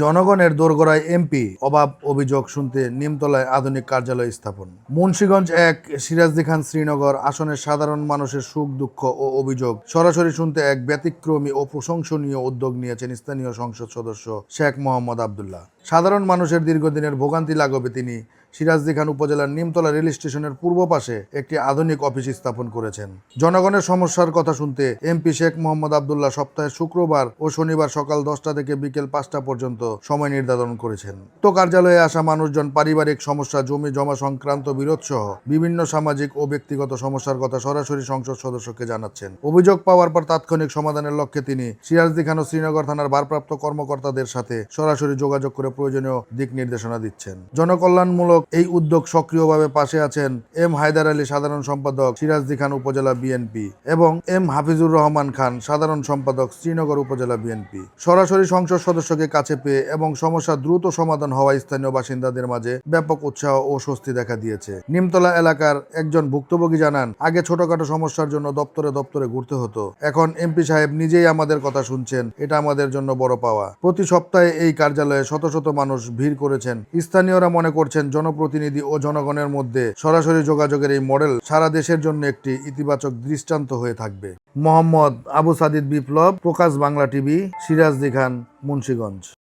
জনগণের দোরগোড়ায় এমপি, অভাব অভিযোগ শুনতে নিমতলায় আধুনিক কার্যালয় স্থাপন। মুন্সিগঞ্জ এক, সিরাজদি খান শ্রীনগর আসনের সাধারণ মানুষের সুখ দুঃখ ও অভিযোগ সরাসরি শুনতে এক ব্যতিক্রমী ও প্রশংসনীয় উদ্যোগ নিয়েছেন স্থানীয় সংসদ সদস্য শেখ মোহাম্মদ আবদুল্লাহ। সাধারণ মানুষের দীর্ঘদিনের ভোগান্তি লাঘবে তিনি সিরাজদি খান উপজেলার নিমতলা রেল স্টেশনের পূর্ব পাশে একটি আধুনিক অফিস স্থাপন করেছেন। জনগণের সমস্যার কথা শুনতে এমপি শেখ মোহাম্মদ আবদুল্লাহ সপ্তাহে শুক্রবার ও শনিবার সকাল 10টা থেকে বিকেল 5টা পর্যন্ত সময় নির্ধারণ করেছেন। তো কার্যালয়ে আসা মানুষজন পারিবারিক সমস্যা, জমি জমা সংক্রান্ত বিরোধ সহ বিভিন্ন সামাজিক ও ব্যক্তিগত সমস্যার কথা সরাসরি সংসদ সদস্যকে জানাচ্ছেন। অভিযোগ পাওয়ার পর তাৎক্ষণিক সমাধানের লক্ষ্যে তিনি সিরাজদি খান ও শ্রীনগর থানার ভারপ্রাপ্ত কর্মকর্তাদের সাথে সরাসরি যোগাযোগ করে প্রয়োজনীয় দিক নির্দেশনা দিচ্ছেন। জনকল্যাণমূলক এই উদ্যোগ সক্রিয়ভাবে পাশে আছেন এম হায়দার আলী, সাধারণ সম্পাদক, সিরাজদি খান উপজেলা বিএনপি, এবং এম হাফিজুর রহমান খান, সাধারণ সম্পাদক, শ্রীনগর উপজেলা বিএনপি। সরাসরি সংসদ সদস্যকে কাছে পেয়ে এবং সমস্যা দ্রুত সমাধান হওয়ায় স্থানীয় বাসিন্দাদের মাঝে ব্যাপক উৎসাহ ও স্বস্তি দেখা দিয়েছে। নিমতলা এলাকার একজন ভুক্তভোগী জানান, আগে ছোটখাটো সমস্যার জন্য দপ্তরে দপ্তরে ঘুরতে হতো, এখন এমপি সাহেব নিজেই আমাদের কথা শুনছেন, এটা আমাদের জন্য বড় পাওয়া। প্রতি সপ্তাহে এই কার্যালয়ে শত শত মানুষ ভিড় করেছেন। স্থানীয়রা মনে করছেন জনপ্রতিনিধি ও জনগণের মধ্যে সরাসরি যোগাযোগের এই মডেল সারা দেশের জন্য একটি ইতিবাচক দৃষ্টান্ত হয়ে থাকবে। মোহাম্মদ আবু সাদিদ বিপ্লব, প্রকাশ বাংলা টিভি, সিরাজদি খান, মুন্সিগঞ্জ।